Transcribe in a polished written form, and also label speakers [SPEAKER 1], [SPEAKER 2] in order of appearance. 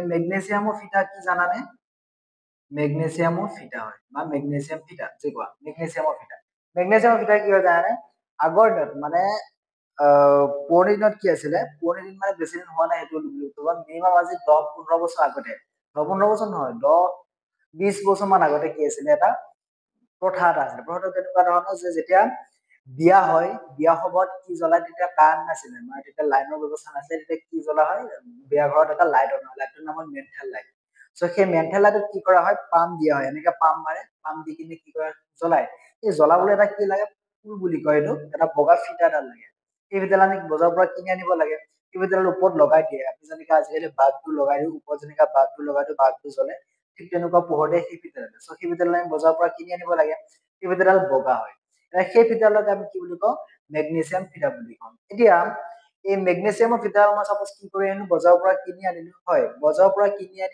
[SPEAKER 1] এই মেগনেসিয়ামৰ ফিতা কি জানানে মেগনেসিয়ামৰ ফিতা হয় বা মেগনেসিয়াম ফিতা যে কোৱা মেগনেসিয়ামৰ ফিতা কি হয় জানানে আগৰ দিনত মানে পুৰণি দিনত কি আছিলে পুৰণি দিন মানে বেছি দিন হোৱা নাই সেইটো মিনিমাম আজি 10-15 বছৰ আগতে 10-15 বছৰ নহয় 10-20 বছৰ মান আগতে কি আছিলে এটা প্ৰথা এটা আছিলে প্ৰথাটো কেনেকুৱা ধৰণৰ যে যেতিয়া বিয়া হয় বিয়া সময়ত কি জ্বলাই তেতিয়া কাৰেণ্ট নাছিলে মানে তেতিয়া লাইনৰ ব্যৱস্থা নাছিলে তেতিয়া কি জ্বলা হয় বিয়া ঘৰত এটা লাইট অনা লাইটটোৰ নাম হ'ল মেণ্টেল লাইট সো সেই মেণ্টেল লাইটত কি কৰা হয় পাম দিয়া হয় এনেকে পাম মাৰে পাম দি কিনে কি কৰে জ্বলাই এই জ্বলাবলৈ এটা কি লাগে ফুল বুলি কয় এইটো এটা বগা ফিটা এডাল লাগে এই ফিটাডাল আমি বজাৰৰ পৰা কিনি আনিব লাগে এই ফিটাডাল ওপৰত লগাই দিয়ে আমি যেনেকে আজিকালি বাল্বটো লগাই দিওঁ ওপৰত যেনেকে বাল্বটো লগাই দিওঁ বাল্বটো জ্বলে ঠিক তেনেকুৱা পোহৰতে সেই ফিটাডাল সো সেই ফিটাডাল আমি বজাৰৰ পৰা কিনি আনিব লাগে সেই ফিটাডাল বগা হয় সেই ফিটাডালক আমি কি বুলি কওঁ মেগনেসিয়াম ফিটা বুলি কওঁ এতিয়া এই মেগনেসিয়ামৰ ফিটা মই সাপোজ কি কৰি আনিলো বজাৰৰ পৰা কিনি আনিলো হয় বজাৰৰ পৰা কিনি আনি